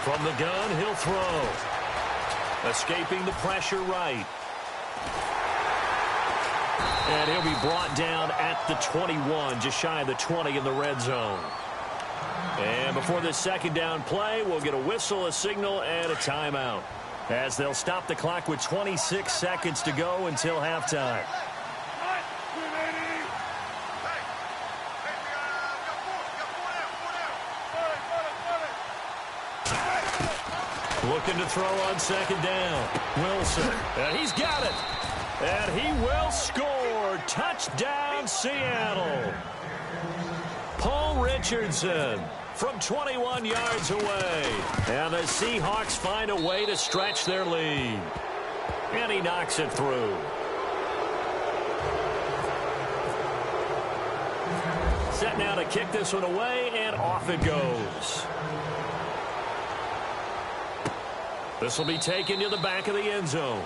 From the gun, he'll throw. Escaping the pressure right. And he'll be brought down at the 21, just shy of the 20 in the red zone. And before this second down play, we'll get a whistle, a signal, and a timeout, as they'll stop the clock with 26 seconds to go until halftime. Looking to throw on second down. Wilson. And he's got it. And he will score. Touchdown, Seattle. Paul Richardson from 21 yards away. And the Seahawks find a way to stretch their lead. And he knocks it through. Set now to kick this one away, and off it goes. This will be taken to the back of the end zone.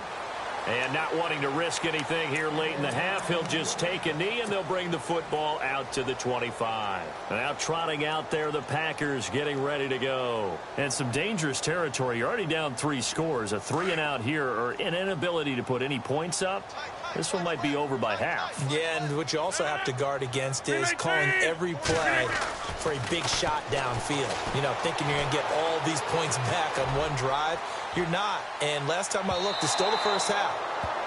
And not wanting to risk anything here late in the half, he'll just take a knee, and they'll bring the football out to the 25. Now trotting out there, the Packers getting ready to go. And some dangerous territory. You're already down 3 scores. A 3-and-out here, or an inability to put any points up. This one might be over by half. Yeah, and what you also have to guard against is calling every play for a big shot downfield. You know, thinking you're going to get all these points back on one drive. You're not. And last time I looked, it's still the first half.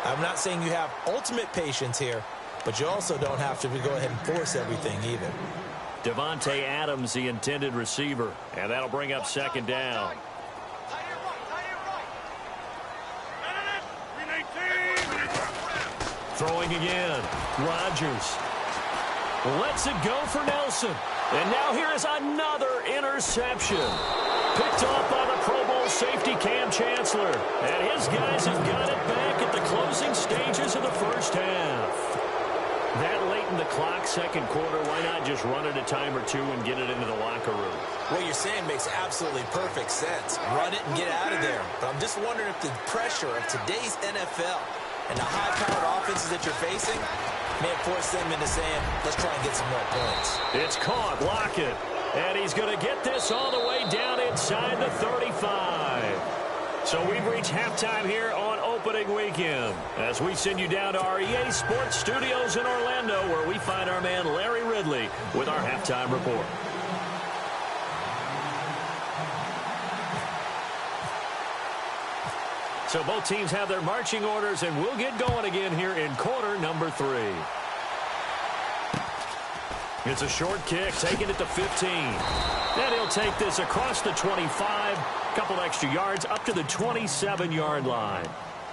I'm not saying you have ultimate patience here, but you also don't have to go ahead and force everything either. Devontae Adams, the intended receiver, and that'll bring up second down. Throwing again. Rodgers lets it go for Nelson. And now here is another interception. Picked off by the Pro Bowl safety Cam Chancellor. And his guys have got it back at the closing stages of the first half. That late in the clock, second quarter, why not just run it a time or two and get it into the locker room? What you're saying makes absolutely perfect sense. Run it and get out of there. But I'm just wondering if the pressure of today's NFL and the high-powered offenses that you're facing may have forced them into saying, let's try and get some more points. It's caught. Lockett. And he's going to get this all the way down inside the 35. So we've reached halftime here on opening weekend as we send you down to our EA Sports Studios in Orlando, where we find our man Larry Ridley with our halftime report. So both teams have their marching orders, and we'll get going again here in quarter number 3. It's a short kick, taking it to 15. And he'll take this across the 25, a couple extra yards, up to the 27-yard line.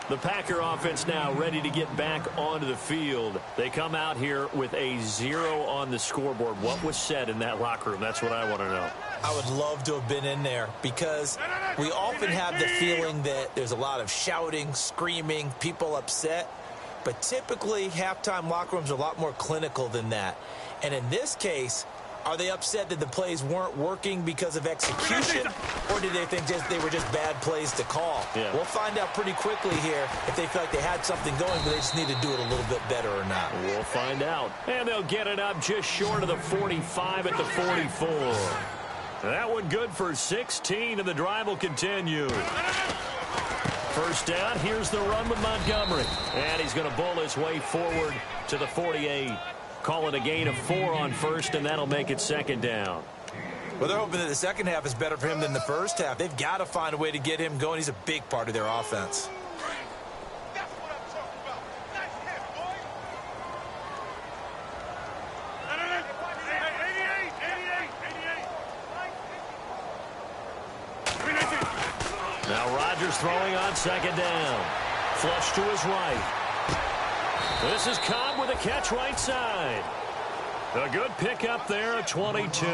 The Packer offense now ready to get back onto the field. They come out here with a 0 on the scoreboard. What was said in that locker room? That's what I want to know. I would love to have been in there, because we often have the feeling that there's a lot of shouting, screaming, people upset. But typically, halftime locker rooms are a lot more clinical than that. And in this case, are they upset that the plays weren't working because of execution, or did they think they were just bad plays to call? Yeah. We'll find out pretty quickly here if they feel like they had something going, but they just need to do it a little bit better or not. We'll find out. And they'll get it up just short of the 45 at the 44. That one good for 16, and the drive will continue. First down, here's the run with Montgomery. And he's going to bowl his way forward to the 48. Call it a gain of 4 on first, and that'll make it second down. Well, they're hoping that the second half is better for him than the first half. They've got to find a way to get him going. He's a big part of their offense. Now Rodgers throwing on second down. Flush to his right. This is Cobb with a catch right side. A good pickup there at 22.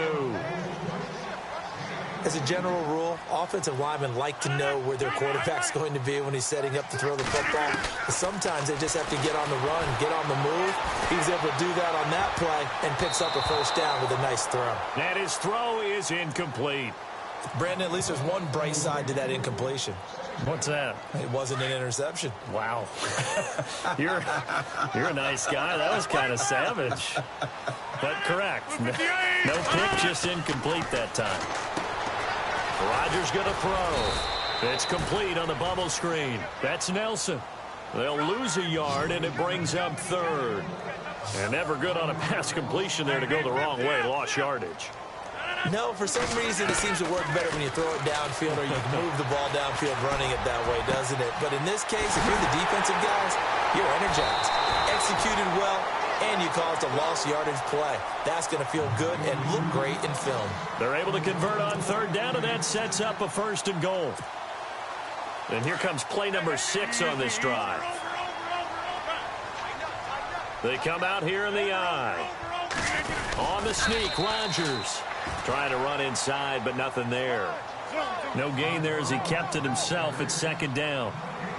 As a general rule, offensive linemen like to know where their quarterback's going to be when he's setting up to throw the football. But sometimes they just have to get on the run, get on the move. He was able to do that on that play and picks up a first down with a nice throw. And his throw is incomplete. Brandon, at least there's one bright side to that incompletion. What's that? It wasn't an interception. Wow. You're a nice guy. That was kind of savage. But correct. No pick, just incomplete that time. Rodgers going to throw. It's complete on the bubble screen. That's Nelson. They'll lose a yard, and it brings up third. And never good on a pass completion there to go the wrong way. Lost yardage. No, for some reason it seems to work better when you throw it downfield or you move the ball downfield running it that way, doesn't it? But in this case, if you're the defensive guys, you're energized. Executed well, and you caused a lost yardage play. That's going to feel good and look great in film. They're able to convert on third down, and that sets up a 1st and goal. And here comes play number 6 on this drive. They come out here in the eye. On the sneak, Rodgers. Trying to run inside, but nothing there. No gain there as he kept it himself at 2nd down.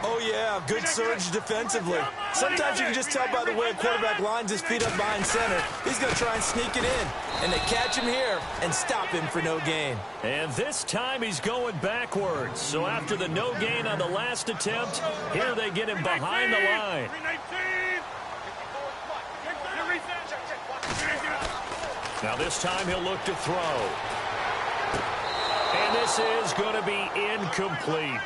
Oh, yeah, good surge defensively. Sometimes you can just tell by the way a quarterback lines his feet up behind center. He's going to try and sneak it in. And they catch him here and stop him for no gain. And this time he's going backwards. So after the no gain on the last attempt, here they get him behind the line. Now this time he'll look to throw. And this is going to be incomplete.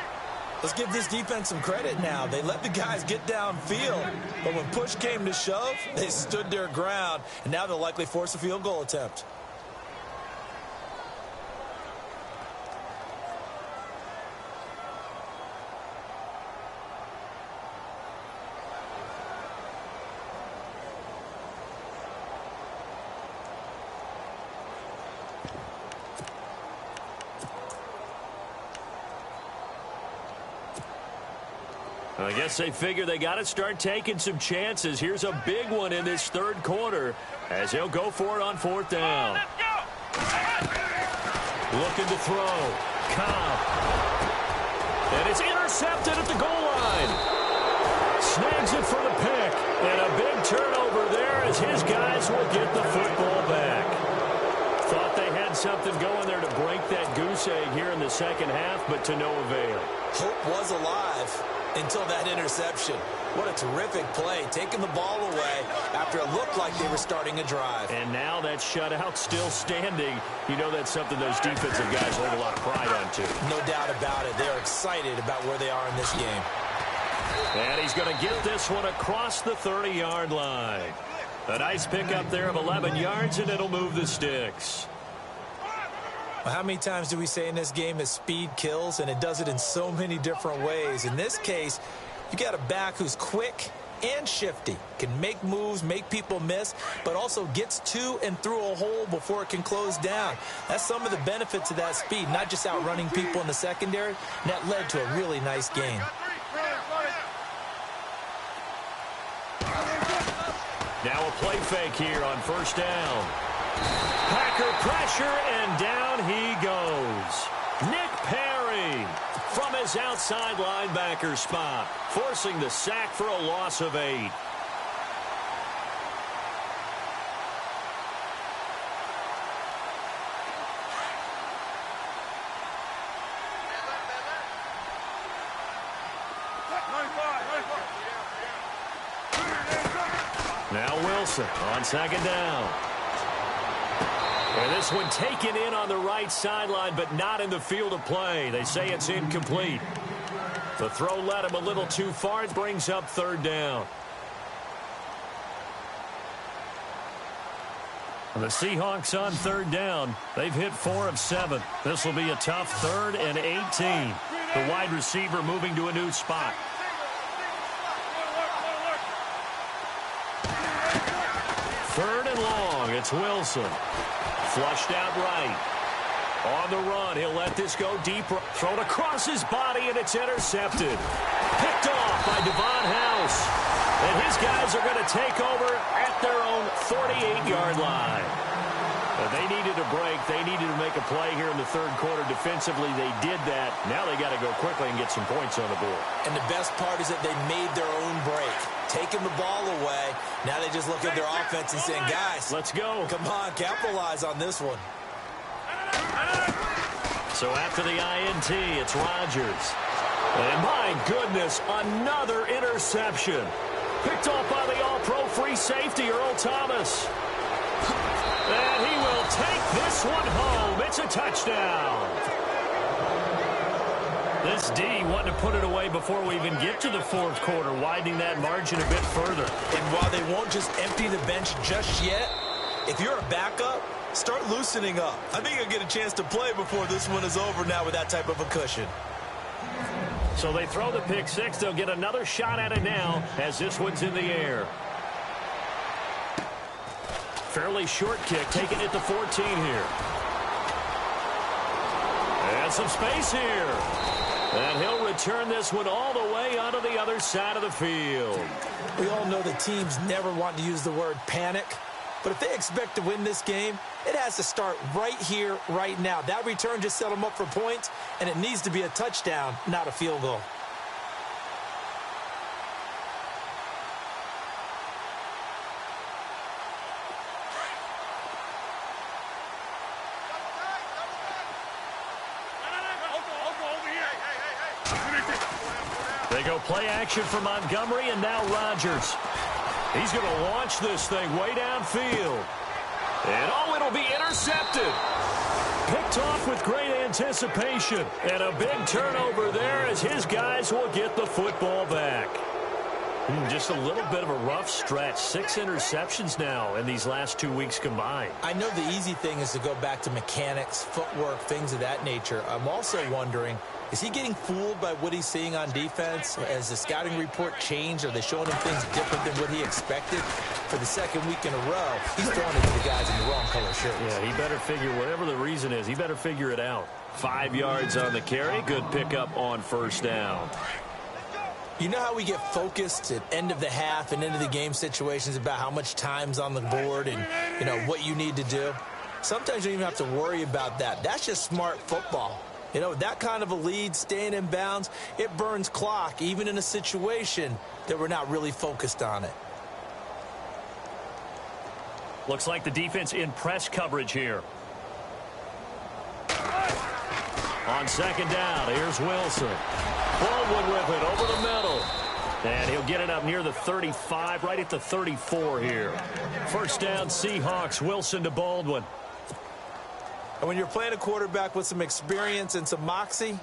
Let's give this defense some credit now. They let the guys get downfield, but when push came to shove, they stood their ground, and now they'll likely force a field goal attempt. I guess they figure they got to start taking some chances. Here's a big one in this 3rd quarter as he'll go for it on 4th down. Looking to throw. Cobb. And it's intercepted at the goal line. Snags it for the pick. And a big turnover there as his guys will get the football back. Thought they had something going there to break that goose egg here in the 2nd half, but to no avail. Hope was alive until that interception. What a terrific play, taking the ball away after it looked like they were starting a drive. And now that shutout still standing. You know that's something those defensive guys hold a lot of pride on, too. No doubt about it. They're excited about where they are in this game. And he's going to get this one across the 30-yard line. A nice pickup there of 11 yards, and it'll move the sticks. Well, how many times do we say in this game that speed kills, and it does it in so many different ways? In this case, you got a back who's quick and shifty, can make moves, make people miss, but also gets to and through a hole before it can close down. That's some of the benefits of that speed, not just outrunning people in the secondary, and that led to a really nice gain. Now a play fake here on 1st down. Packer pressure, and down he goes. Nick Perry from his outside linebacker spot, forcing the sack for a loss of 8. Now Wilson on 2nd down. And this one taken in on the right sideline, but not in the field of play. They say it's incomplete. The throw led him a little too far. It brings up 3rd down. The Seahawks on 3rd down. They've hit 4 of 7. This will be a tough 3rd and 18. The wide receiver moving to a new spot. 3rd and long. It's Wilson. Flushed out right. On the run, he'll let this go deep. Thrown across his body, and it's intercepted. Picked off by Devon House. And his guys are going to take over at their own 48-yard line. They needed a break. They needed to make a play here in the 3rd quarter. Defensively, they did that. Now they got to go quickly and get some points on the board. And the best part is that they made their own break. Taking the ball away. Now they just look at their offense and saying, guys, let's go. Come on, capitalize on this one. So after the INT, it's Rodgers. And my goodness, another interception. Picked off by the all-pro free safety, Earl Thomas. And he will take this one home. It's a touchdown. This D wanting to put it away before we even get to the fourth quarter, widening that margin a bit further. And while they won't just empty the bench just yet, if you're a backup, start loosening up. I think you'll get a chance to play before this one is over now with that type of a cushion. So they throw the pick six. They'll get another shot at it now as this one's in the air. Fairly short kick, taking it to 14 here. And some space here. And he'll return this one all the way onto the other side of the field. We all know the teams never want to use the word panic, but if they expect to win this game, it has to start right here, right now. That return just set them up for points, and it needs to be a touchdown, not a field goal. They go play action for Montgomery, and now Rodgers. He's going to launch this thing way downfield. And, oh, it'll be intercepted. Picked off with great anticipation. And a big turnover there as his guys will get the football back. Just a little bit of a rough stretch. 6 interceptions now in these last 2 weeks combined. I know the easy thing is to go back to mechanics, footwork, things of that nature. I'm also wondering, is he getting fooled by what he's seeing on defense? Has the scouting report changed? Are they showing him things different than what he expected? For the second week in a row, he's throwing it to the guys in the wrong color shirts. Yeah, he better figure, whatever the reason is, he better figure it out. 5 yards on the carry. Good pickup on first down. You know how we get focused at end of the half and end of the game situations about how much time's on the board and, you know, what you need to do? Sometimes you don't even have to worry about that. That's just smart football. You know, that kind of a lead, staying in bounds, it burns clock, even in a situation that we're not really focused on it. Looks like the defense in press coverage here. On second down, here's Wilson. Baldwin with it over the middle. And he'll get it up near the 35, right at the 34 here. First down, Seahawks. Wilson to Baldwin. And when you're playing a quarterback with some experience and some moxie,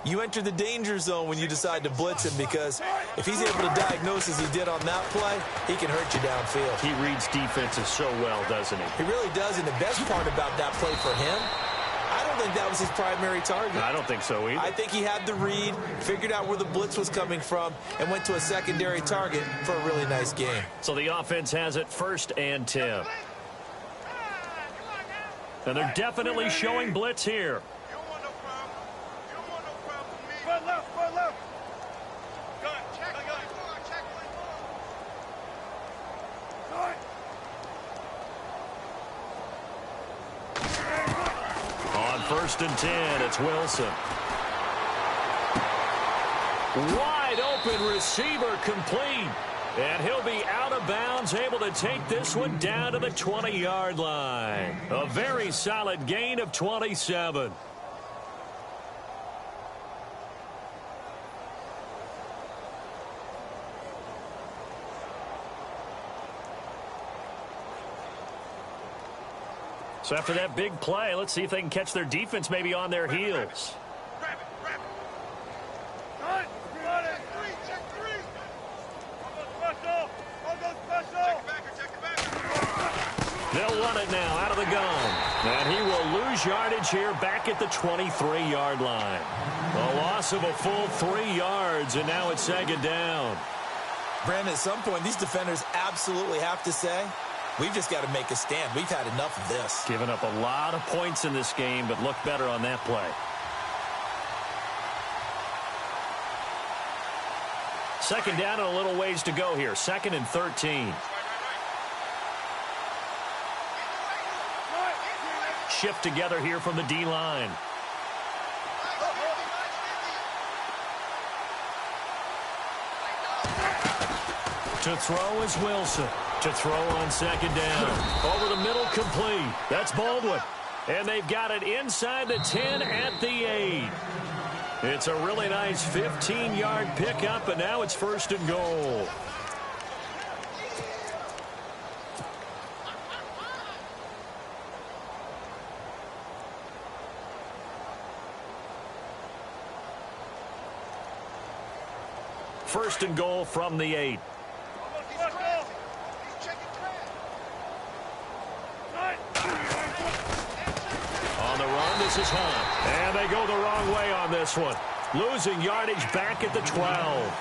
you enter the danger zone when you decide to blitz him, because if he's able to diagnose as he did on that play, he can hurt you downfield. He reads defenses so well, doesn't he? He really does, and the best part about that play for him, I don't think that was his primary target. I don't think so either. I think he had the read, figured out where the blitz was coming from, and went to a secondary target for a really nice game. So the offense has it 1st and 10. And they're definitely showing blitz here. On 1st and 10, it's Wilson. Wide open receiver complete. And he'll be out of bounds, able to take this one down to the 20-yard line. A very solid gain of 27. So after that big play, let's see if they can catch their defense maybe on their heels. They'll run it now out of the gun. And he will lose yardage here back at the 23-yard line. A loss of a full 3 yards, and now it's second down. Brandon, at some point, these defenders absolutely have to say, we've just got to make a stand. We've had enough of this. Giving up a lot of points in this game, but look better on that play. Second down and a little ways to go here. 2nd and 13. Shift together here from the D-line. To throw is Wilson. To throw on second down. Over the middle, complete. That's Baldwin. And they've got it inside the 10 at the 8. It's a really nice 15-yard pickup, and now it's 1st and goal. First and goal from the 8. On the run, this is Hunt. And they go the wrong way on this one. Losing yardage back at the 12.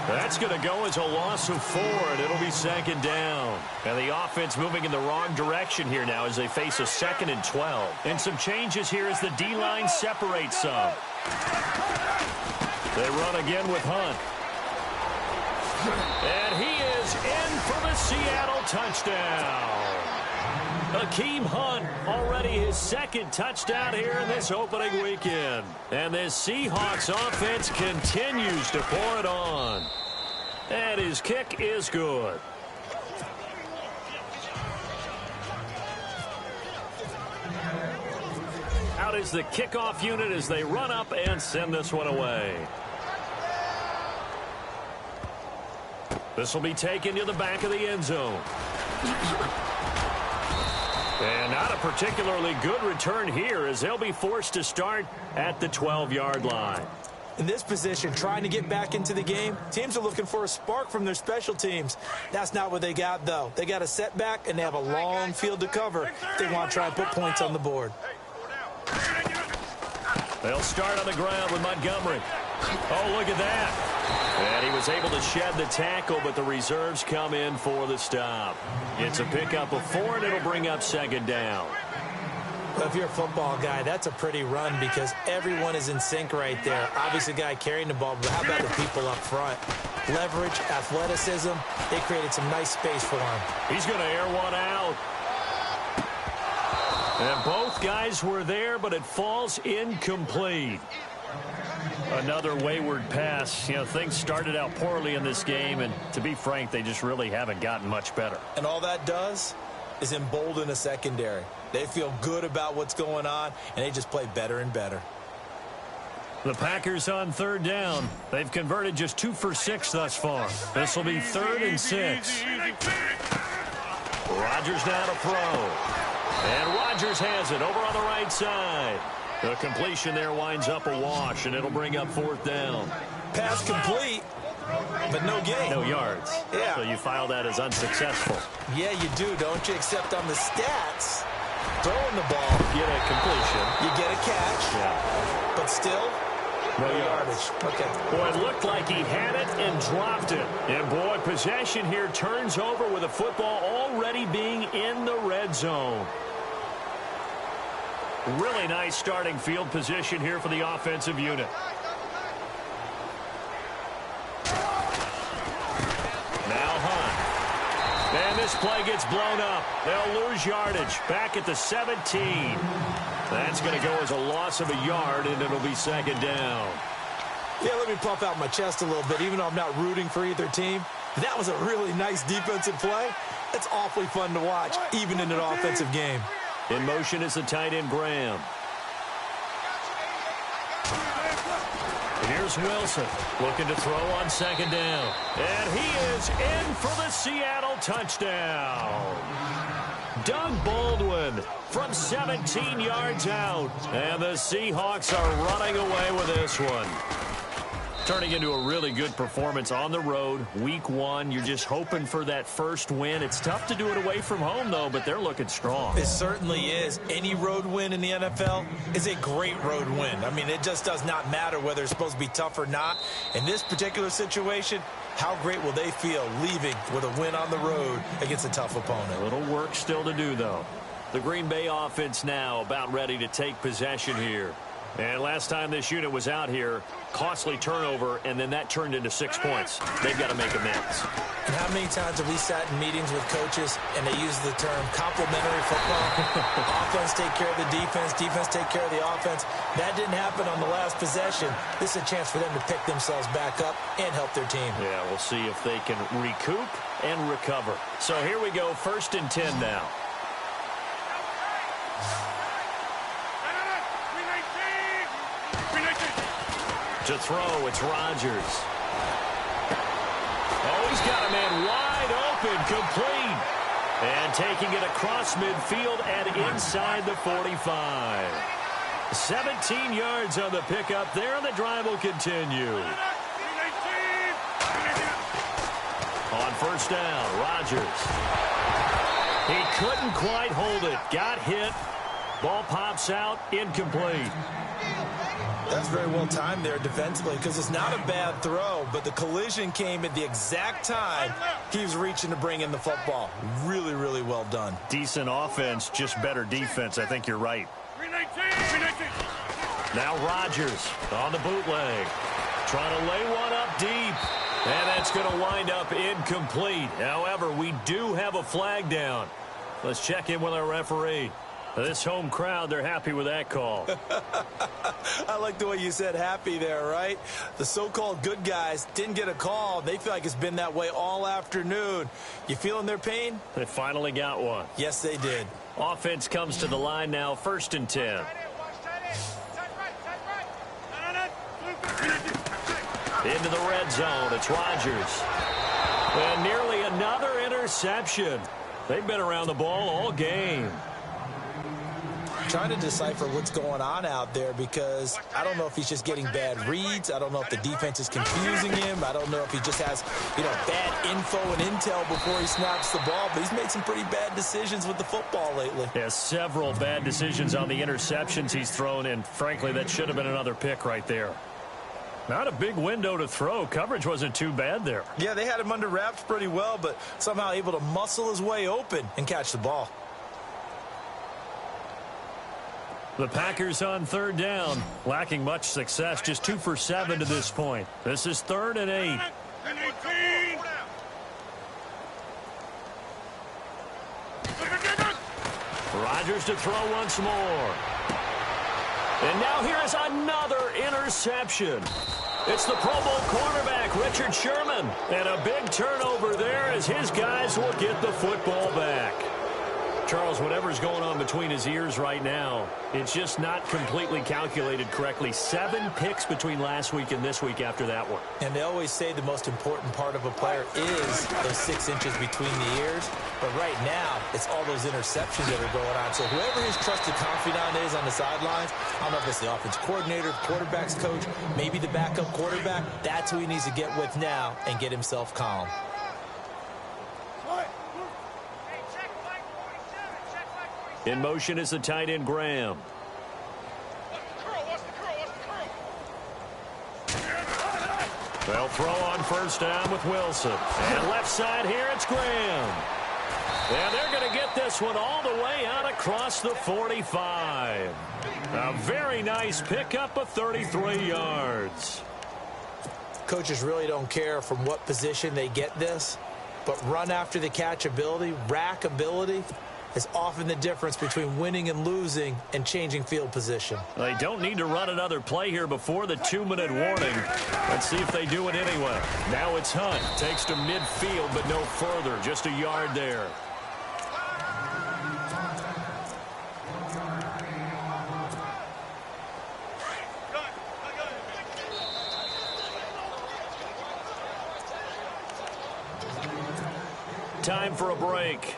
That's going to go as a loss of 4, and it'll be second down. And the offense moving in the wrong direction here now as they face a 2nd and 12. And some changes here as the D-line separates some. They run again with Hunt. And he is in for the Seattle touchdown. Hakeem Hunt, already his 2nd touchdown here in this opening weekend. And this Seahawks offense continues to pour it on. And his kick is good. Out is the kickoff unit as they run up and send this one away. This will be taken to the back of the end zone. And not a particularly good return here as they'll be forced to start at the 12-yard line. In this position, trying to get back into the game, teams are looking for a spark from their special teams. That's not what they got, though. They got a setback, and they have a long field to cover if they want to try and put points on the board. They'll start on the ground with Montgomery. Oh, look at that. And he was able to shed the tackle, but the reserves come in for the stop. It's a pickup of 4, and it'll bring up second down. Well, if you're a football guy, that's a pretty run because everyone is in sync right there. Obviously, the guy carrying the ball, but how about the people up front? Leverage, athleticism, they created some nice space for him. He's going to air one out. And both guys were there, but it falls incomplete. Another wayward pass. You know, things started out poorly in this game, and to be frank, they just really haven't gotten much better. And all that does is embolden a secondary. They feel good about what's going on, and they just play better and better. The Packers on 3rd down. They've converted just 2 for 6 thus far. This will be 3rd and 6. Rodgers now to throw. And Rodgers has it over on the right side. The completion there winds up a wash, and it'll bring up 4th down. Pass complete, but no gain. No yards. Yeah. So you file that as unsuccessful. Yeah, you do, don't you? Except on the stats, throwing the ball, Get a completion. you get a catch, Yeah. but still, No yardage. Okay. Boy, it looked like he had it and dropped it. And, boy, possession here turns over with the football already being in the red zone. Really nice starting field position here for the offensive unit. Now Hunt. And this play gets blown up. They'll lose yardage. Back at the 17. That's going to go as a loss of a yard, and it'll be second down. Yeah, let me puff out my chest a little bit, even though I'm not rooting for either team. That was a really nice defensive play. It's awfully fun to watch, even in an offensive game. In motion is the tight end, Graham. Here's Wilson looking to throw on second down. And he is in for the Seattle touchdown. Doug Baldwin from 17 yards out. And the Seahawks are running away with this one. Turning into a really good performance on the road. Week 1, you're just hoping for that first win. It's tough to do it away from home, though, but they're looking strong. It certainly is. Any road win in the NFL is a great road win. I mean, it just does not matter whether it's supposed to be tough or not. In this particular situation, how great will they feel leaving with a win on the road against a tough opponent? A little work still to do, though. The Green Bay offense now about ready to take possession here. And last time this unit was out here, costly turnover, and then that turned into 6 points. They've got to make amends. And how many times have we sat in meetings with coaches and they use the term complementary football? Offense take care of the defense, defense take care of the offense. That didn't happen on the last possession. This is a chance for them to pick themselves back up and help their team. Yeah, we'll see if they can recoup and recover. So here we go, 1st and 10 now. To throw, it's Rodgers. Oh, he's got a man wide open, complete. And taking it across midfield and inside the 45. 17 yards on the pickup there, and the drive will continue. first down. Rodgers. He couldn't quite hold it. Got hit. Ball pops out. Incomplete. That's very well timed there defensively because it's not a bad throw, but the collision came at the exact time he was reaching to bring in the football. Really, really well done. Decent offense, just better defense. I think you're right. Now Rodgers on the bootleg. Trying to lay one up deep. And that's going to wind up incomplete. However, we do have a flag down. Let's check in with our referee. This home crowd, they're happy with that call. I like the way you said happy there, right? The so-called good guys didn't get a call. They feel like it's been that way all afternoon. You feeling their pain? They finally got one. Yes, they did. Offense comes to the line now, 1st and 10. Into the red zone, it's Rodgers. And nearly another interception. They've been around the ball all game. Trying to decipher what's going on out there because I don't know if he's just getting bad reads. I don't know if the defense is confusing him. I don't know if he just has, bad info and intel before he snaps the ball. But he's made some pretty bad decisions with the football lately. Yeah, several bad decisions on the interceptions he's thrown, and frankly, that should have been another pick right there. Not a big window to throw. Coverage wasn't too bad there. Yeah, they had him under wraps pretty well, but somehow able to muscle his way open and catch the ball. The Packers on 3rd down, lacking much success, just 2 for 7 to this point. This is 3rd and 8. Rodgers to throw once more. And now here is another interception. It's the Pro Bowl cornerback, Richard Sherman. And a big turnover there as his guys will get the football back. Charles, whatever's going on between his ears right now, it's just not completely calculated correctly. 7 picks between last week and this week after that one. And they always say the most important part of a player is those 6 inches between the ears. But right now, it's all those interceptions that are going on. So whoever his trusted confidant is on the sidelines, I don't know if it's the offense coordinator, quarterback's coach, maybe the backup quarterback, that's who he needs to get with now and get himself calm. In motion is the tight end, Graham. They'll throw on first down with Wilson. And left side here, it's Graham. And they're going to get this one all the way out across the 45. A very nice pickup of 33 yards. Coaches really don't care from what position they get this, but run after the catch ability, rack ability, is often the difference between winning and losing and changing field position. They don't need to run another play here before the 2-minute warning. Let's see if they do it anyway. Now it's Hunt. Takes to midfield, but no further. Just a yard there. Time for a break.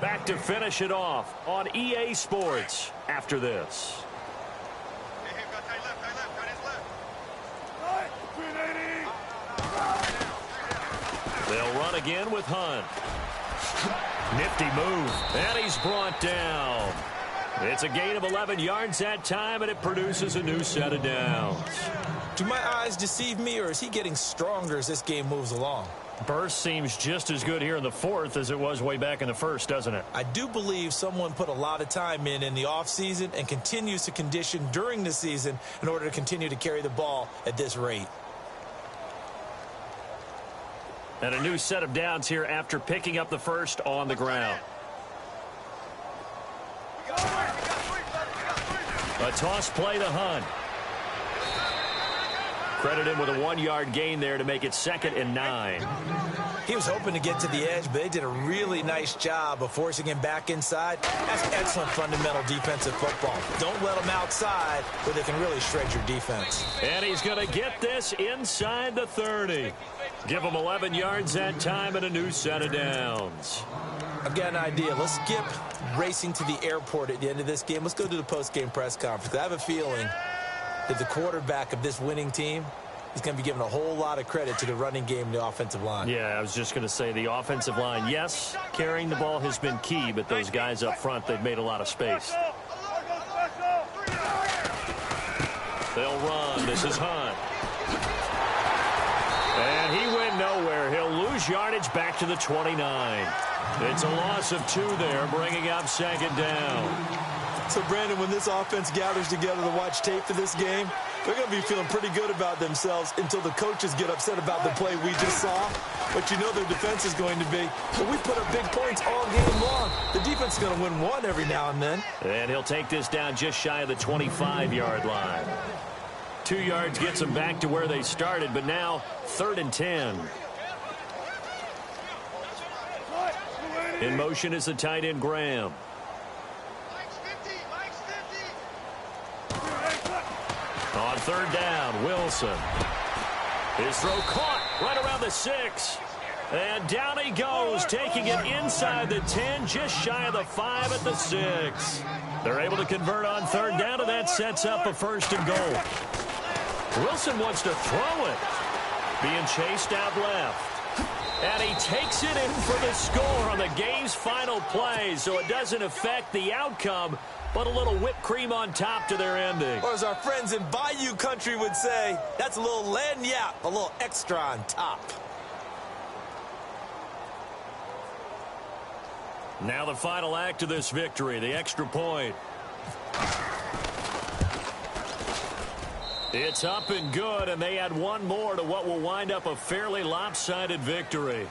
Back to finish it off on EA Sports after this. They'll run again with Hunt. Nifty move. And he's brought down. It's a gain of 11 yards that time, and it produces a new set of downs. Do my eyes deceive me, or is he getting stronger as this game moves along? Burst seems just as good here in the 4th as it was way back in the 1st, doesn't it? I do believe someone put a lot of time in the offseason and continues to condition during the season in order to continue to carry the ball at this rate. And a new set of downs here after picking up the first on the ground. A toss play to Hunt. Credit him with a 1-yard gain there to make it 2nd and 9. He was hoping to get to the edge, but they did a really nice job of forcing him back inside. That's excellent fundamental defensive football. Don't let him outside where they can really shred your defense. And he's going to get this inside the 30. Give him 11 yards that time and a new set of downs. I've got an idea. Let's skip racing to the airport at the end of this game. Let's go to the post-game press conference. I have a feeling that the quarterback of this winning team he's going to be given a whole lot of credit to the running game and the offensive line. Yeah, I was just going to say the offensive line, yes, carrying the ball has been key, but those guys up front, they've made a lot of space. They'll run. This is Hunt. And he went nowhere. He'll lose yardage back to the 29. It's a loss of 2 there, bringing up second down. So, Brandon, when this offense gathers together to watch tape for this game, they're going to be feeling pretty good about themselves until the coaches get upset about the play we just saw. But you know their defense is going to be, but we put up big points all game long. The defense is going to win one every now and then. And he'll take this down just shy of the 25-yard line. 2 yards gets them back to where they started, but now 3rd and 10. In motion is the tight end, Graham. On 3rd down, Wilson. His throw caught right around the 6. And down he goes, taking it inside the 10, just shy of the 5 at the 6. They're able to convert on 3rd down, and that sets up a 1st and goal. Wilson wants to throw it. Being chased out left. And he takes it in for the score on the game's final play, so it doesn't affect the outcome, but a little whipped cream on top to their ending. Or as our friends in Bayou country would say, that's a little lagniappe, a little extra on top. Now the final act of this victory, the extra point. It's up and good, and they add one more to what will wind up a fairly lopsided victory.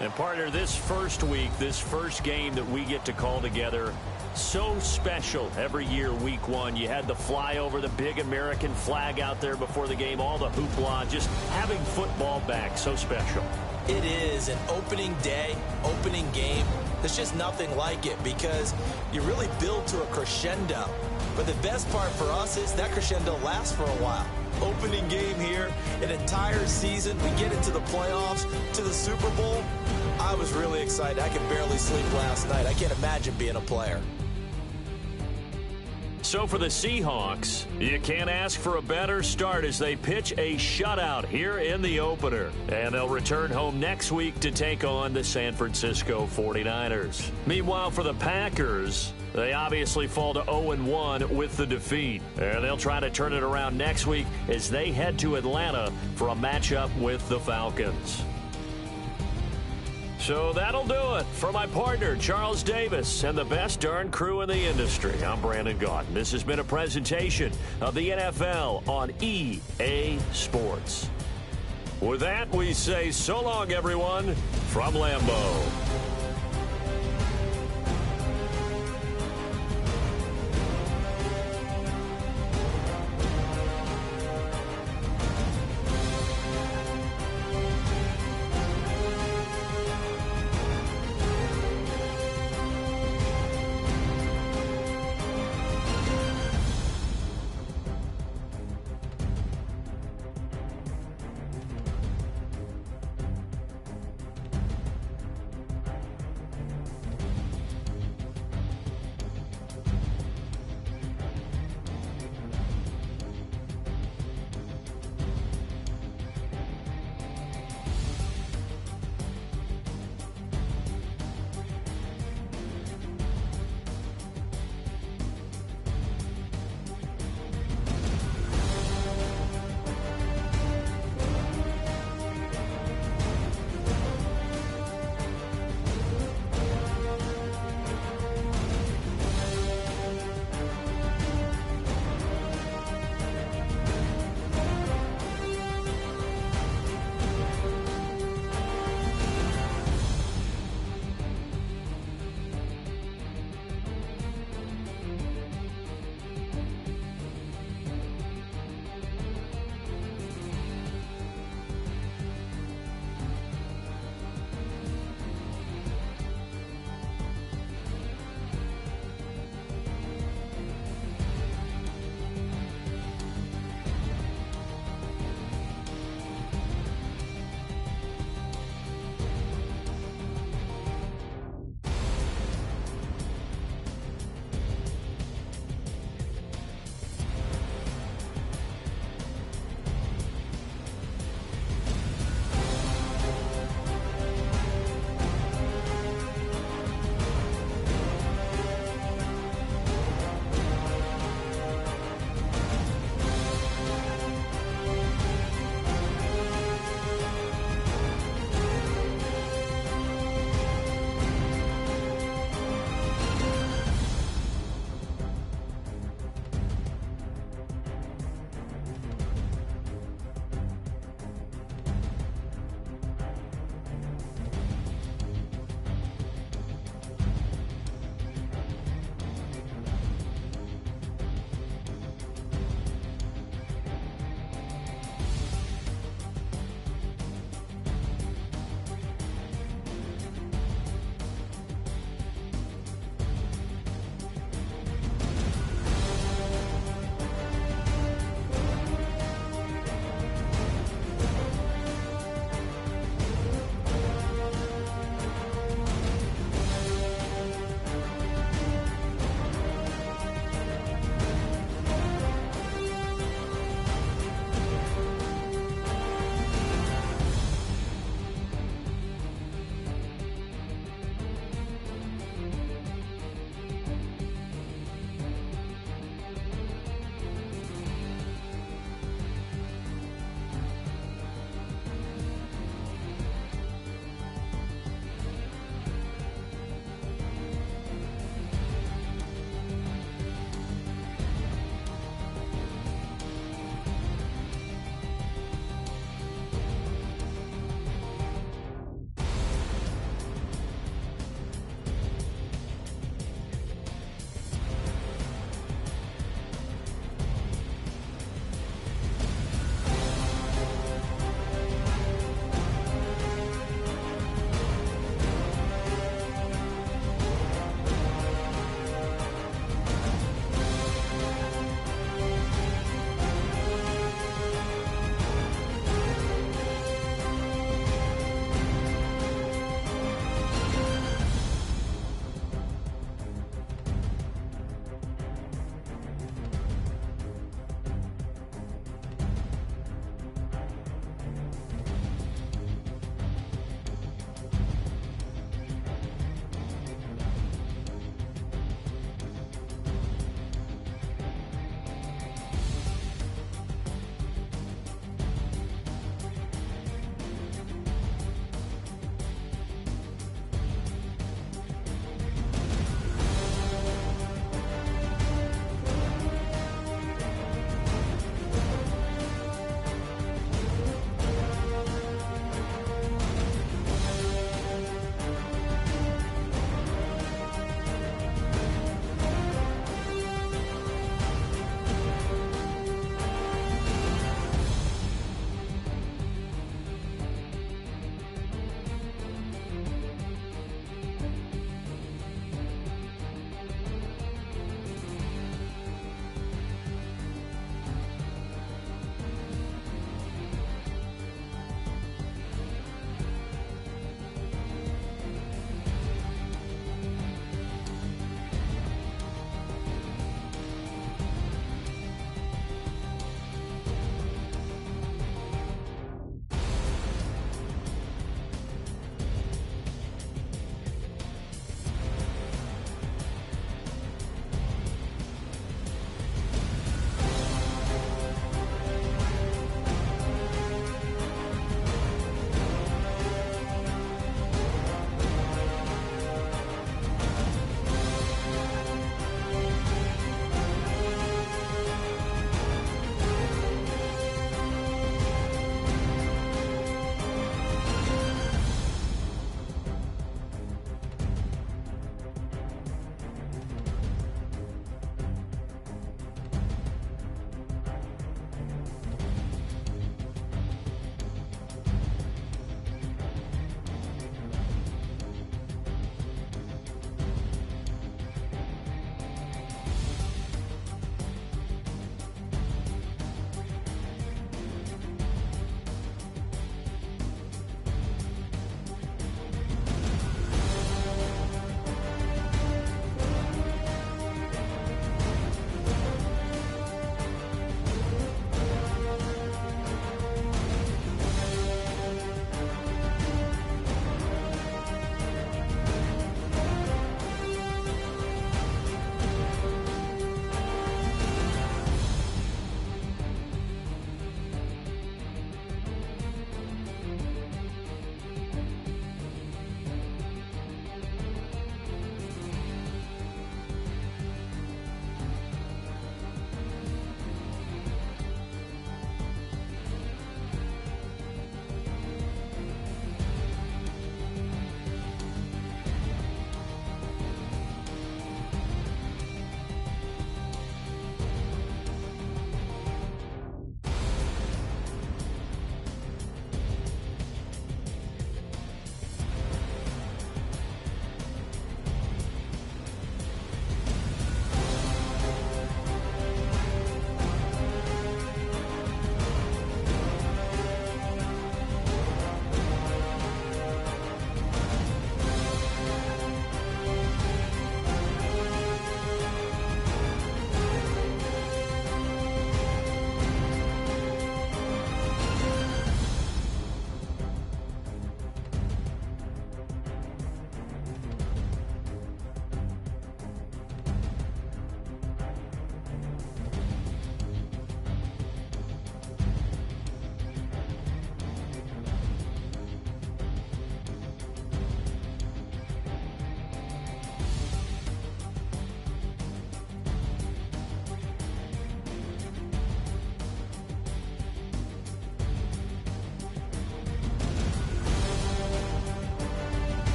And, partner, this first week, this first game that we get to call together, so special every year, week 1. You had the flyover, the big American flag out there before the game, all the hoopla, just having football back, so special. It is an opening day, opening game. There's just nothing like it because you really build to a crescendo. But the best part for us is that crescendo lasts for a while. Opening game here, an entire season. We get into the playoffs, to the Super Bowl. I was really excited. I could barely sleep last night. I can't imagine being a player. So for the Seahawks, you can't ask for a better start as they pitch a shutout here in the opener. And they'll return home next week to take on the San Francisco 49ers. Meanwhile, for the Packers, they obviously fall to 0-1 with the defeat. And they'll try to turn it around next week as they head to Atlanta for a matchup with the Falcons. So that'll do it for my partner, Charles Davis, and the best darn crew in the industry. I'm Brandon Gaudin. This has been a presentation of the NFL on EA Sports. With that, we say so long, everyone, from Lambeau.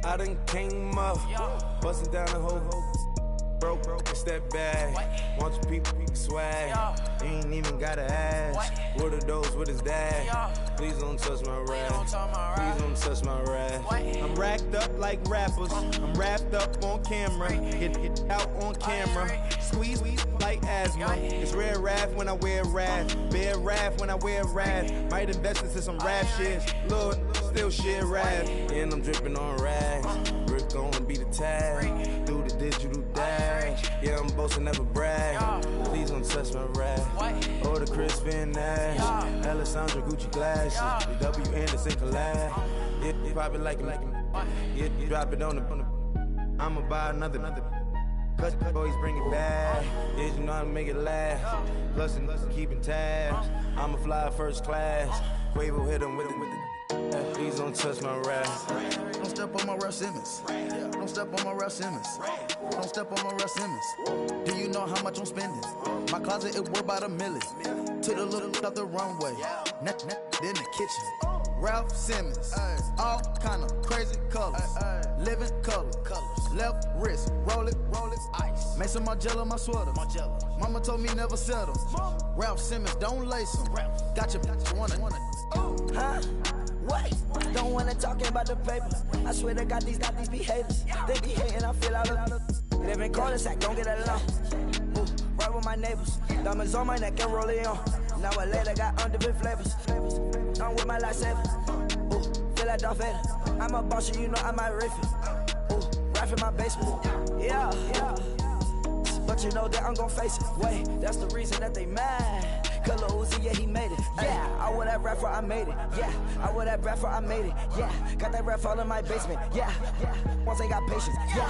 I done came up, bustin' down the whole broke, it's that bag. Want your people swag. You ain't even gotta ask. What are those with his dad? Please don't touch my rap. Please don't touch my rap. I'm racked up like rappers. I'm wrapped up on camera. Get out on camera. Squeeze like asthma. It's rare wrath when I wear wrath. Bare wrath when I wear wrath. Might invest into some rap shit. Lord, still shit rap. And I'm dripping on rags. Rick gonna be the tag. Do the digital dash. Yeah, I'm boasting, never brag. Please don't touch my rap. Or the Chris Van Nash. Alessandra Gucci glasses. The W Anderson collab. Yeah, you pop it like him. Yeah, you drop it on the. I'ma buy another. Cause boys bring it back. Yeah, you know how to make it last. Plus and keeping tabs. I'ma fly first class. Quavo hit him with it. Please don't touch my rap. Don't step on my Ralph Simmons. Don't step on my Ralph Simmons. Don't step on my Ralph Simmons. Do you know how much I'm spending? My closet is worth about $1 million. To the little out the runway. Neck in the kitchen. Ralph Simmons. All kind of crazy colors. Living colors. Left wrist. Roll it. Ice. Mason Margiela, my sweater. Mama told me never settle. Ralph Simmons, don't lace him. Got your wanna. Huh? What? Don't wanna talk about the paper. I swear to God, these be haters. They be hating, I feel out of. Live in cul-de-sac, don't get along. Ooh, right with my neighbors. Diamonds on my neck and roll it on. Now I later got underbit flavors. I'm with my lifesaver. Ooh, feel like Darth Vader. I'm a boss, you know I might riff it. Ooh, right in my basement. Yeah. But you know that I'm gon' face it. Wait, that's the reason that they mad. Color Uzi, yeah, he made it. Yeah, I would that rap for I made it. Yeah, I would that rap for I made it. Yeah, got that rap all in my basement. Yeah, once they got patience. Yeah,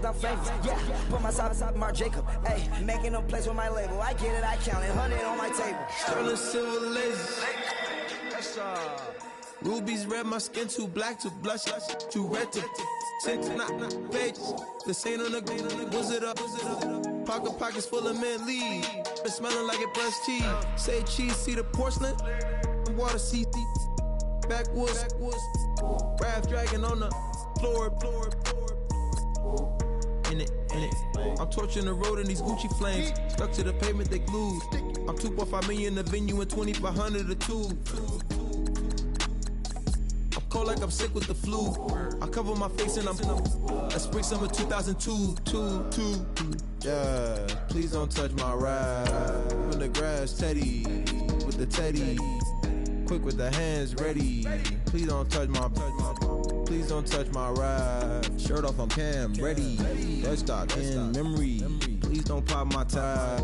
I'm famous. Yeah, put myself inside Marc Jacob. Hey, making them plays with my label. I get it, I count it. 100 on my table. Sterling silver lasers. Rubies red, my skin too black to blush, too red to tint, not pages. This ain't on the wizard up. Pockets full of mint lead. It's smelling like it brushed tea. Say cheese, see the porcelain. Water, see backwoods. Raft dragging on the floor. In it. I'm torching the road in these Gucci flames. Stuck to the pavement, they glued. I'm 2.5 million in the venue and 2,500 a tube. Cold like I'm sick with the flu. I cover my face and I'm a spring summer 2002. Yeah, please don't touch my ride. In the grass, Teddy with the Teddy. Quick with the hands ready. Please don't touch my. Please don't touch my ride. Shirt off, I'm cam ready. Dead stock in memory. Please don't pop my tie.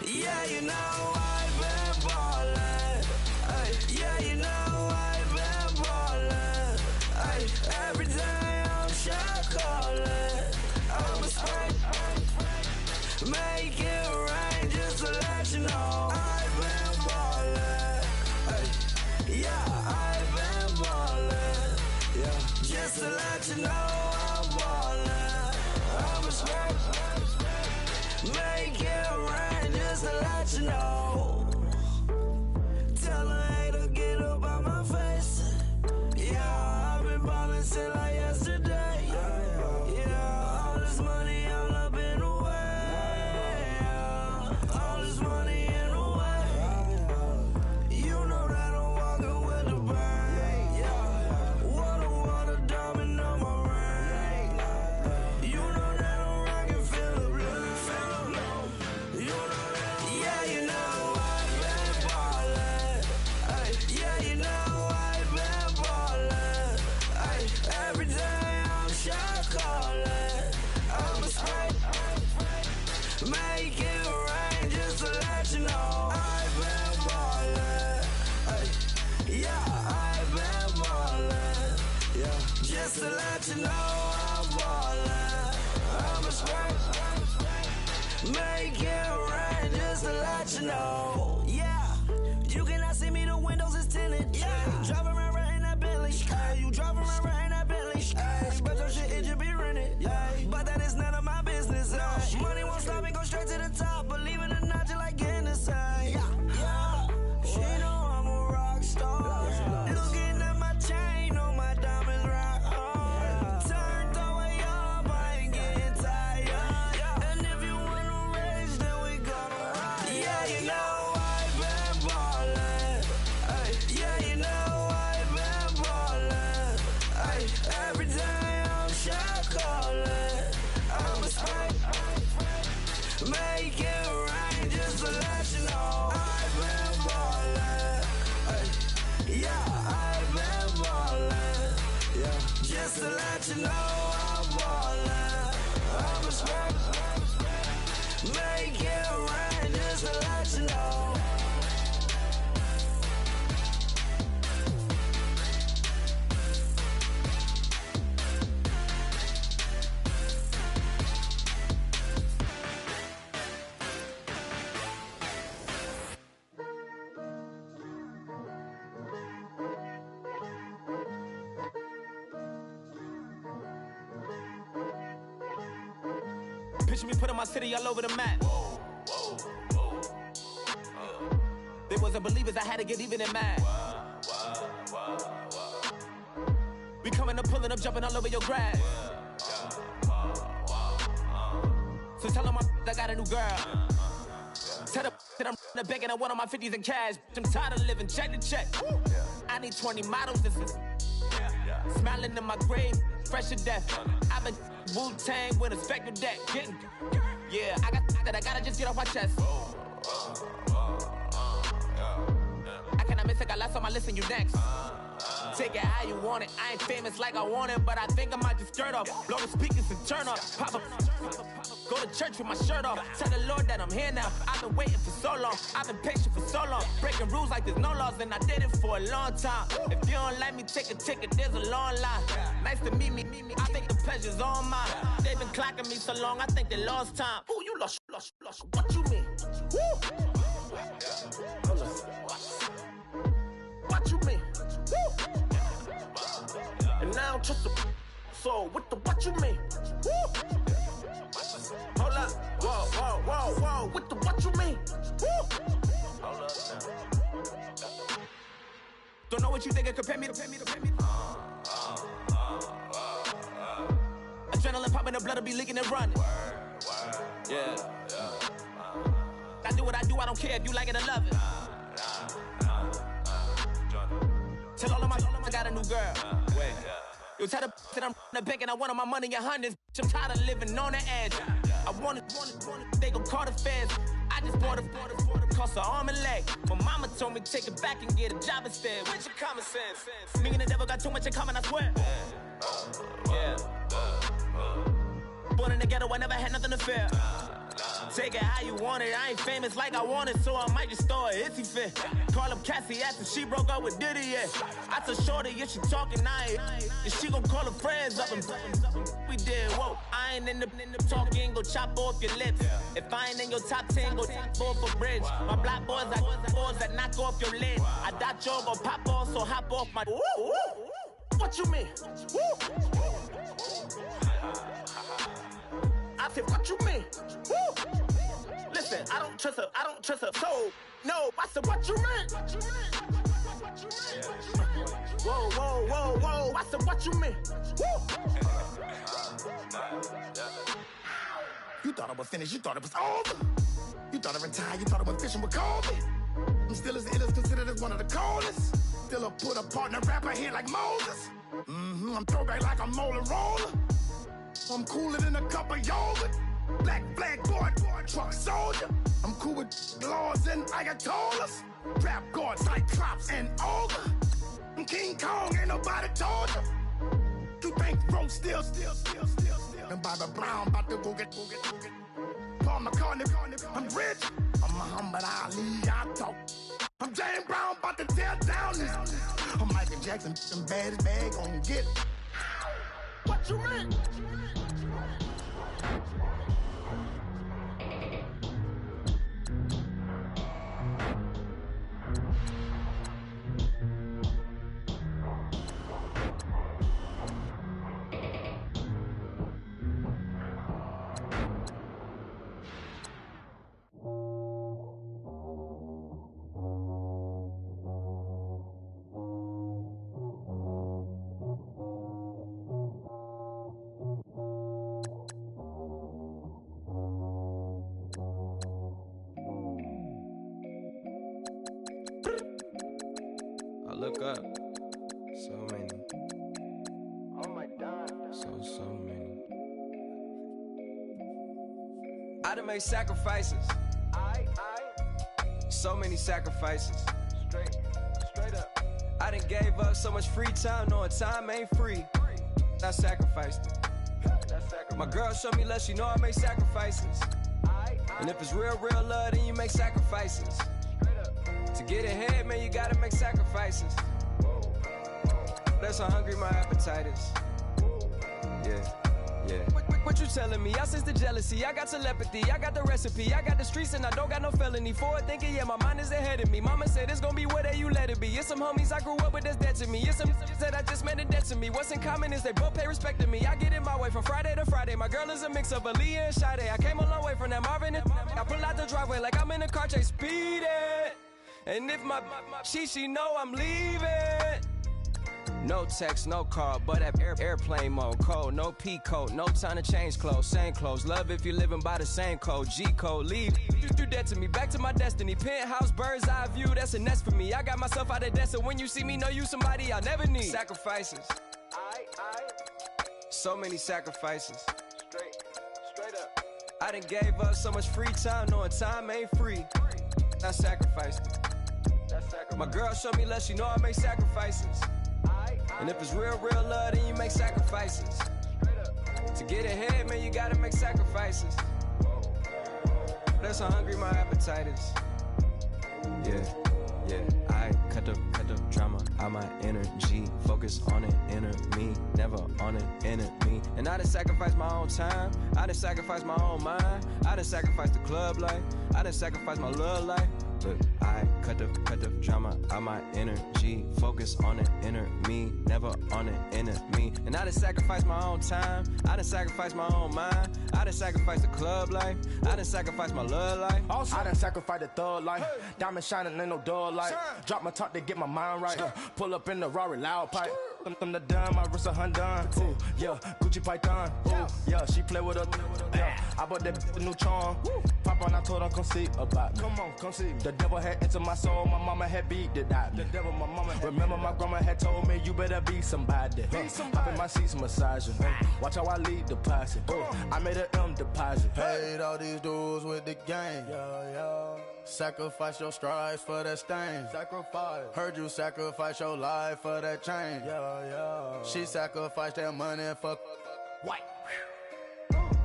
Yeah, you know I've been ballin'. Yeah, you know I've been ballin'. Every day I'm shot callin'. I'm a spring. Make it rain just to let you know I've been ballin'. Yeah, I've been ballin'. Yeah, just to let you know I'm ballin'. I'm a spring. Make it rain just to let you know. Tell a hater get up out my face. Yeah, I've been ballin' since like yesterday. Yeah, all this money all up in the way. All this money in the way. You know that I'm walking with the bang. Yeah, water diamond on my ring. You know that I'm rockin' feel the blue. Make it rain just to let you know I've been ballin'. Yeah, I've been ballin'. Yeah, just to let you know I'm ballin'. I'm a straight. Make it rain just to let you know. Yeah, you cannot see me, the windows is tinted. Yeah, driving around right in that Bentley. Hey, you driving around right in that Bentley. Hey, but your shit, it just be rented. Yeah, but that is none of my business. Hey. Money won't stop me, go straight to the top. Believe it or not, you like getting the same. Yeah, she know I'm a rock star. Looking at my chain, on my diamonds rock hard. Turned the way up, I ain't getting tired. And if you wanna race, then we gonna ride. Yeah, you know I've been ballin'. Ay, yeah, you know I've been ballin'. Ay, every day I'm shot callin'. I'm a spike. Make it rain just to let you know I've been ballin'. Ay, yeah, I've been ballin'. Yeah, just to let you know I'm ballin'. I'm a spike. Make it rain just to let you know. Picture me putting my city all over the map. They wasn't believers, I had to get even and mad. We coming up, pulling up, jumping all over your grass. So tell them I got a new girl. Tell them that I'm in the bank and I want on my 50s in cash. I'm tired of living check to check. I need 20 models, this is smiling in my grave, fresh to death. I've been Wu-Tang with a spectral deck. Getting, yeah, I got that, I gotta just get off my chest. I cannot miss it, got last on my list and you next. Take it how you want it, I ain't famous like I want it, but I think I might just skirt off. Blow the speakers and turn up, pop up. Go to church with my shirt off. Tell the Lord that I'm here now. I've been waiting for so long. I've been patient for so long. Breaking rules like there's no laws, and I did it for a long time. If you don't like me, take a ticket. There's a long line. Nice to meet me. I think the pleasure's all mine. They've been clocking me so long, I think they lost time. Ooh, you lost. What you mean? Woo! What you mean? Woo! And now I'm just a so what you mean? Woo! Hold up, whoa, with the what you mean? Woo! Hold up now. Don't know what you think, compare me to. Adrenaline popping, the blood will be leaking and running. Yeah. I do what I do, I don't care if you like it or love it. Tell all of my I got a new girl. Wait. You tell the that I'm in the bank and I want my money in hundreds. I'm tired of living on the edge. I want it, they gon' call the feds. I just bought a cost an arm and leg. My mama told me take it back and get a job instead. Where's your common sense? Me and the devil got too much in common, I swear. Yeah. Born in the ghetto, I never had nothing to fear. Take it how you want it, I ain't famous like I want it, so I might just throw a hissy fit. Call up Cassie after she broke up with Diddy, yeah. I told Shorty if she talking, and she gon' call her friends up and we did, whoa. I ain't in the talking, go chop off your lips. If I ain't in your top 10, go fall for bridge. My black boys like boys that knock off your lid. I dot your go pop off, so hop off my. What you mean? I said, what you mean? Woo! Listen, I don't trust her, so, no, I said, what you mean? Whoa, I said, what you mean? Woo! You thought I was finished, you thought it was over. You thought I retired, you thought I went fishing with Kobe. I'm still as ill as considered as one of the coldest. Still a put a partner rapper here like Moses. I'm throwback like a molar roller. I'm cooler than a cup of yogurt. Black flag boy, truck soldier. I'm cool with laws and Ayatollahs. Rap god, Cyclops and ogre. I'm King Kong, ain't nobody told you. You think Rome still. And Bobby Brown about to go get. Paul McCartney, I'm rich. I'm Muhammad Ali, I talk. I'm James Brown, about to tear down this. I'm Michael Jackson, them bad as bag gon' get. What What you mean? Look up. So many. Oh my God. So many. I done made sacrifices. So many sacrifices. Straight up. I done gave up so much free time, knowing time ain't free. I sacrificed it. My girl showed me love, she know I make sacrifices. And if it's real love, then you make sacrifices. To get ahead, man, you gotta make sacrifices. That's how hungry my appetite is. Yeah. What you telling me? I sense the jealousy, I got telepathy, I got the recipe, I got the streets and I don't got no felony. Forward thinking, yeah, my mind is ahead of me. Mama said it's gonna be whatever you let it be. It's some homies I grew up with that's dead to me. It's some that I just met in debt to me. What's in common is they both pay respect to me. I get in my way from Friday to Friday. My girl is a mix of Aaliyah and Sade. I came a long way from that Marvin and I pull out the driveway like I'm in a car chase speeding. And if my she know I'm leaving. No text, no call, but at airplane mode. Cold, no P code, no time to change clothes. Same clothes, love if you're living by the same code. G code, leave. You dead to me, back to my destiny. Penthouse, bird's eye view, that's a nest for me. I got myself out of debt, so when you see me, know you somebody I'll never need. Sacrifices. So many sacrifices. Straight up. I done gave up so much free time, knowing time ain't free. I sacrificed it. My girl showed me love, she know I make sacrifices. And if it's real love, then you make sacrifices. To get ahead, man, you gotta make sacrifices. That's how hungry my appetite is. Yeah. I cut the drama out my energy. Focus on an inner me, never on an enemy. And I done sacrificed my own time. I done sacrificed my own mind. I done sacrificed the club life. I done sacrificed my love life. But I cut the drama out my energy. Focus on an inner me, never on an enemy. And I done sacrificed my own time. I done sacrificed my own mind. I done sacrificed the club life. I done sacrificed my love life. Also, I done sacrificed the thug life. Diamond shining, ain't no dull light. Drop my top to get my mind right. Pull up in the Rari loud pipe. Them the dime, my wrist a Hyundai. Ooh, yeah, Gucci Python. Ooh, yeah, she play with her. Yeah, I bought that new charm. Pop on, I told her come see about me. Come on, come see me. The devil had entered my soul, my mama had beat it out. The devil, my mama had. Remember my grandma had told me you better be somebody. Hop in my seats massaging. Watch how I lead the posse. I made an M deposit. Paid all these dues with the game. Sacrifice your strides for that stain. Sacrifice. Heard you sacrifice your life for that chain. She sacrificed that money for white.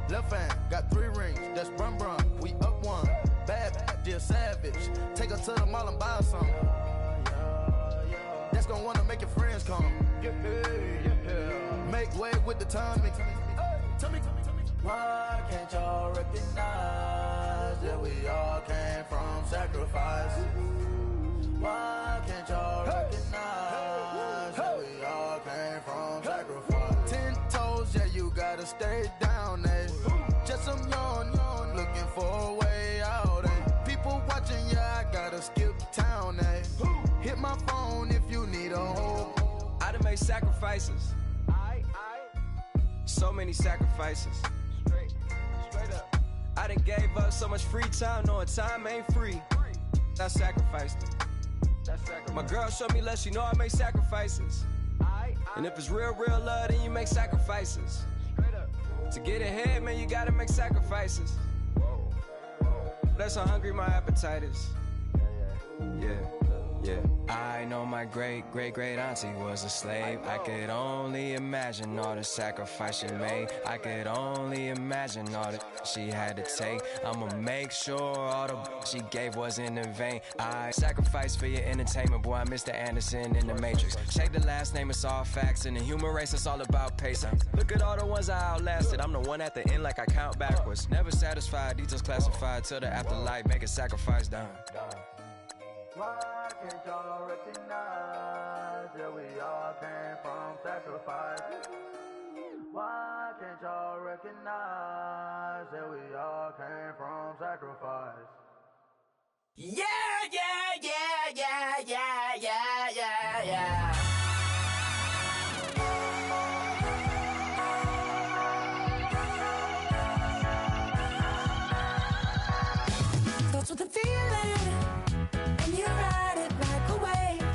Left hand got 3 rings. That's brum brum. We up one. Bad, dear savage. Take her to the mall and buy some. That's gonna wanna make your friends come. Make way with the timing. Tell me. Why can't y'all recognize that we all came from sacrifice? Why can't y'all recognize that we all came from sacrifice? 10 toes, yeah, you gotta stay down, eh? Just some yawn, looking for a way out, eh? People watching, yeah, I gotta skip town, eh? Hit my phone if you need a hold. I done made sacrifices. So many sacrifices. Straight up. I done gave up so much free time, knowing time ain't free. I sacrificed it. My girl showed me love, she know I make sacrifices. And if it's real love, then you make sacrifices. To get ahead, man, you gotta make sacrifices. That's how hungry my appetite is. Yeah. Yeah. I know my great auntie was a slave. I could only imagine all the sacrifice she made. I could only imagine all that she had to take. I'ma make sure all the she gave wasn't in vain. I sacrifice for your entertainment, boy. I'm Mr. Anderson in the Matrix. Check the last name, it's all facts. In the human race, it's all about pacing. Look at all the ones I outlasted. I'm the one at the end, like I count backwards. Never satisfied, details classified till the afterlife. Make a sacrifice done. Why can't y'all recognize that we all came from sacrifice? Why can't y'all recognize that we all came from sacrifice? Yeah, yeah, yeah, yeah, yeah, yeah, yeah, yeah. Starts with a feeling, and you ride it like a wave.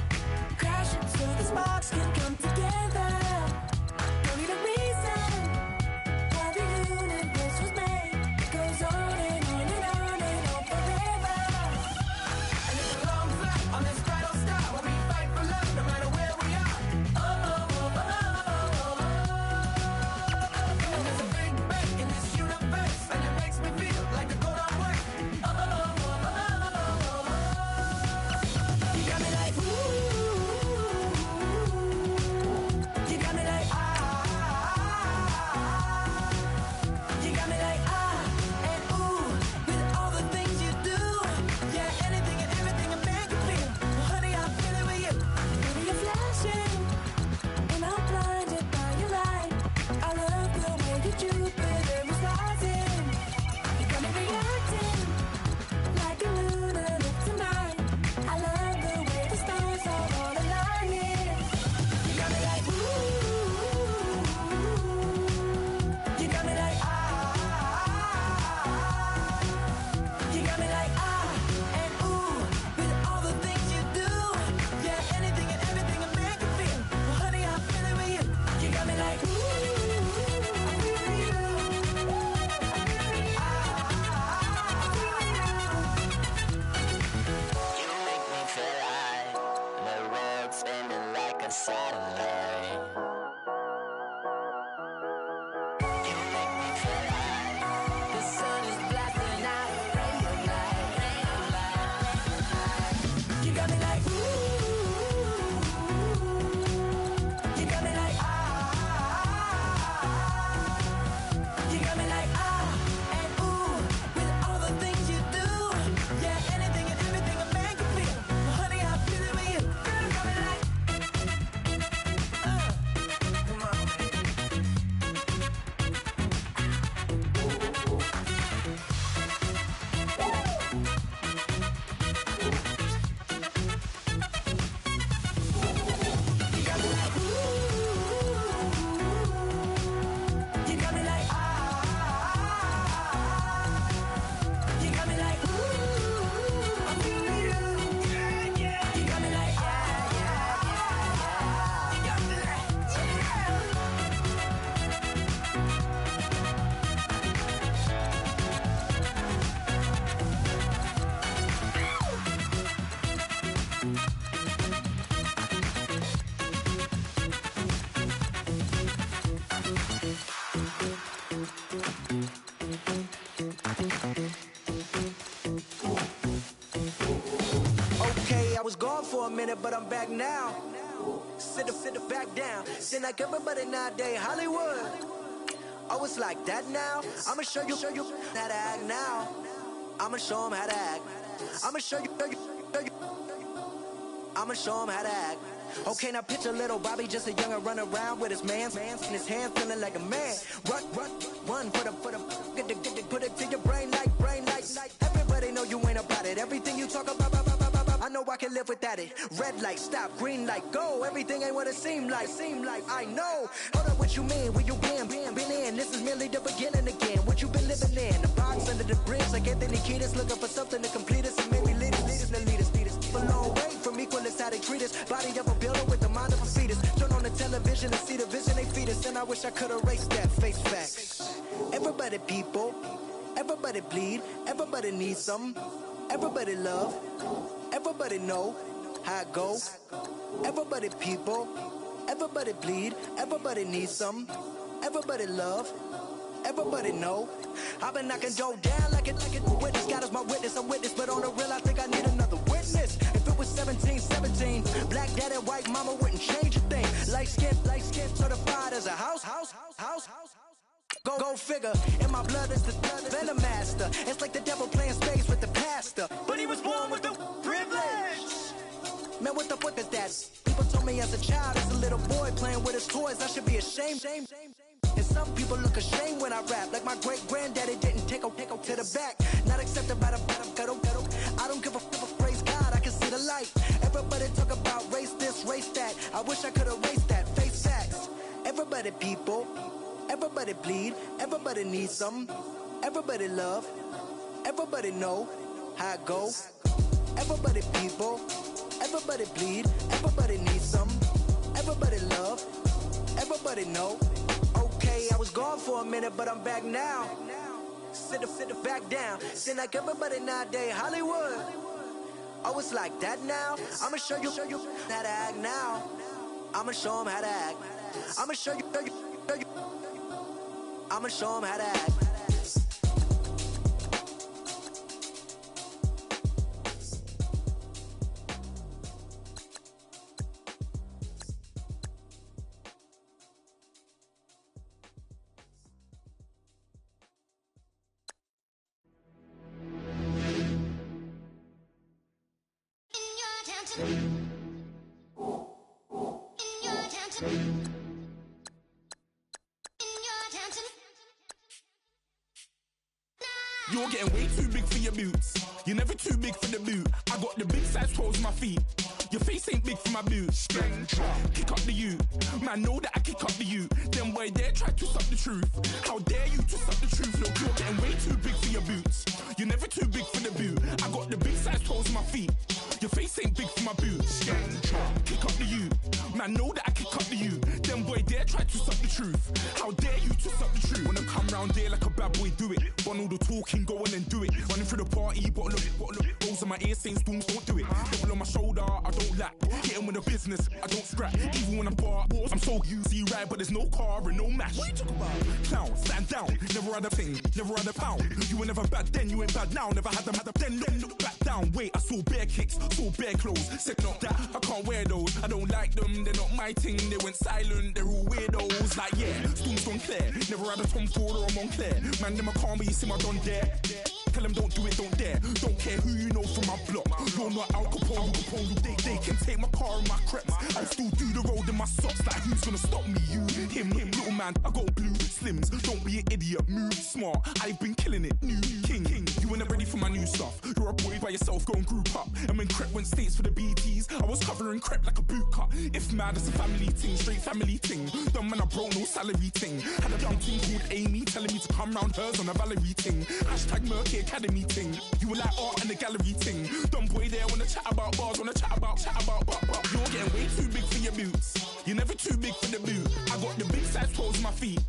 Crash it so the sparks can come together. Don't need a reason why the universe was made. It goes on and on and on and on forever. And it's a long flight on this bridal star where we fight for love no matter where we are. Oh, oh, oh, oh, oh, oh. And there's a big bang in this universe, and it makes me feel like the go don't work. Oh, oh, oh, oh, oh, oh. You got me like ooh. You got me like you got me like and ooh. With all the things you do, yeah, anything and everything a man can feel. Well, honey, I'm feeling with you. Baby, you're flashing, and I'm blinded by your light. I love the way you Jupiter was rising. You got me reacting like a lunar look tonight. I love the way the stars are all aligning. You got me like ooh. You got me like you got me like and ooh. With all the things you do, yeah, anything and everything a man can feel. Well, honey, I'm feeling with you. You got me like ooh. I'm feeling you. You make me feel like the world's spinning like a satellite. You make me feel like The sun is blasting out a ray of light, ray of light. you got me like ooh. You got me like you got me like and ooh. With all the things you do, yeah, anything and everything a man can feel. Well, honey, I'm feeling with you. Girl, you got me like come on. You got me like ooh. You got me like you got me like ooh. I'm feeling you. Yeah, yeah. You got me like yeah, yeah, yeah. You got me like Okay, I was gone for a minute, but I'm back now. Sit back down. Seem like everybody nowadays, Hollywood. Oh, it's like that now? I'ma show you how to act now. I'ma show 'em how to act. I'ma show you. I'ma show 'em how to act. Okay, now picture little Bobby, just a young'un run around with his man's in his hand, feeling like a man. Run for the put it to your brain like. Everybody know you ain't about it. Everything you talk about, I know I can live without it. Red light, stop, green light, go. Everything ain't what it seem like. I know. Hold up, what you mean? Where you been in? This is merely the beginning again. What you been living in? The box under the bridge, like Anthony Kiedis, looking for something to complete us and maybe lead us. A long way from equal is how they treat us. Body of a builder with the mind of a fetus. Turn on the television and see the vision they feed us, and I wish I could erase that. Face facts. Everybody people, everybody bleed, everybody needs something, everybody love, everybody know. how it go. Everybody people, everybody bleed, everybody needs some, everybody love, everybody know. I've been knocking Joe down like it, witness. God is my witness, I'm witness, but on the real, I think I need another witness. If it was 17, black daddy, white mama wouldn't change a thing. Light skin, certified as a house. Go figure, in my blood is the venom master. It's like the devil playing space with the pastor, but he was born with the privilege. Man, what the fuck is that? People told me as a child, as a little boy playing with his toys, I should be ashamed. And some people look ashamed when I rap, like my great granddaddy didn't take a to the back. Not accepted by the ghetto. I don't give a praise God, I can see the light. Everybody talk about race this, race that. I wish I could erase that, face facts. Everybody people, everybody bleed, everybody needs some, everybody love, everybody know how it go. Everybody people, everybody bleed, everybody needs some, everybody love, everybody know. Okay, I was gone for a minute, but I'm back now. Sit back down. Seem like everybody nowadays Hollywood. Oh, it's like that now. I'ma show you how to act now. I'ma show them how to act. I'ma show you. I'ma show them how to act. You're getting way too big for your boots. You're never too big for the boot. I got the big size toes on my feet. Your face ain't big for my boots. Kick up the you. Man, know that I kick up the you. Them boy there try to suck the truth. How dare you to suck the truth? Look, you're getting way too big for your boots. You're never too big for the boot. I got the big size toes on my feet. Your face ain't big for my boots. Kick up the you. Man, know that I kick up the you. Them boy there try to suck the truth. How dare you to suck the truth? Wanna come round there like a bad boy, do it. Want all the talking, go on and do it. Running through the party, bottle up. Rolls in my ear saying storms, don't do it. Devil on my shoulder, I don't lack. Hitting with the business, I don't scrap. Even when I bar wars, I'm so easy right, but there's no car and no match. What you talking about? Clown, stand down. Never had a thing, never had a pound. You were never bad then, you ain't bad now. Never had them, then look back down. Wait, I saw bare kicks, saw bare clothes. Said not that, I can't wear those. I don't like them, they're not my thing. They went silent, they're all weirdos. Like yeah, storms gone clear. Never had a Tom Ford or a Montclair. Man, them I can't be, you see my done there. Tell them don't do it, don't dare. Don't care who you know from my block. You're not Al Capone, they can take my car and my creps. I'll still do the road in my socks. Like who's gonna stop me? You, him, little man. I got blue slims. Don't be an idiot, move smart. I've been killing it, new king. You weren't ready for my new stuff. You're a boy by yourself, go and group up. And when Crep went states for the BTs, I was covering Crep like a boot cut. If mad, it's a family thing, straight family thing. Dumb man, I broke no salary thing. Had a young thing called Amy telling me to come round hers on a Valerie thing. Hashtag Murky Academy thing. You were like art and the gallery thing. Dumb boy there wanna chat about bars, wanna chat about. You're getting way too big for your boots. You're never too big for the boot. I got the big size toes on my feet.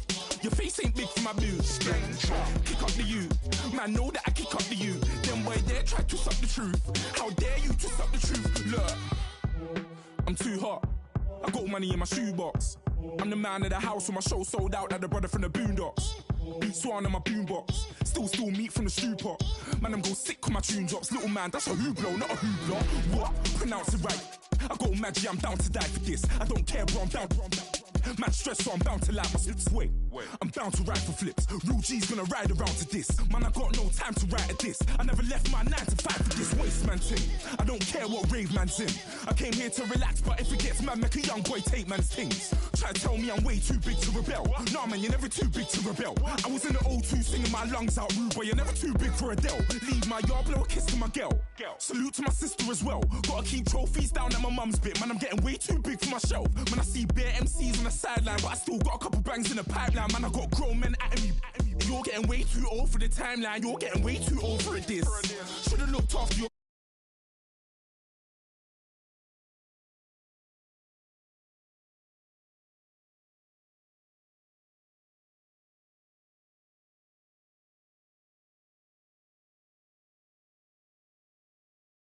Your face ain't big for my boots. Kick up the you. Man, know that I kick up the you. Them boy there try to suck the truth. How dare you to suck the truth? Look, I'm too hot. I got money in my shoebox. I'm the man of the house when my show sold out like the brother from the Boondocks. Beat Swan on my boombox. Still meat from the stew pot. Man, I'm go sick when my tune drops. Little man, that's a hooplo, not a hoopla. What? Pronounce it right. I go Maggie, I'm down to die for this. I don't care, bro, I'm down. Man stressed, so I'm bound to like my slips. Wait, I'm bound to ride for flips. Real G's gonna ride around to this. Man, I got no time to write at this. I never left my 9 to 5 for this waste man thing. I don't care what rave man's in. I came here to relax, but if it gets mad, make a young boy take man's things. Try to tell me I'm way too big to rebel. Nah, man, you're never too big to rebel. I was in the O2 singing my lungs out rude, but you're never too big for Adele. Leave my yard, blow a kiss to my girl. Salute to my sister as well. Gotta keep trophies down at my mum's bit. Man, I'm getting way too big for my shelf. Man, I see bare MCs on the sideline, but I still got a couple bangs in the pipeline. Man, I got grown men at me. You're getting way too old for the timeline. You're getting way too old for this. Should've looked after your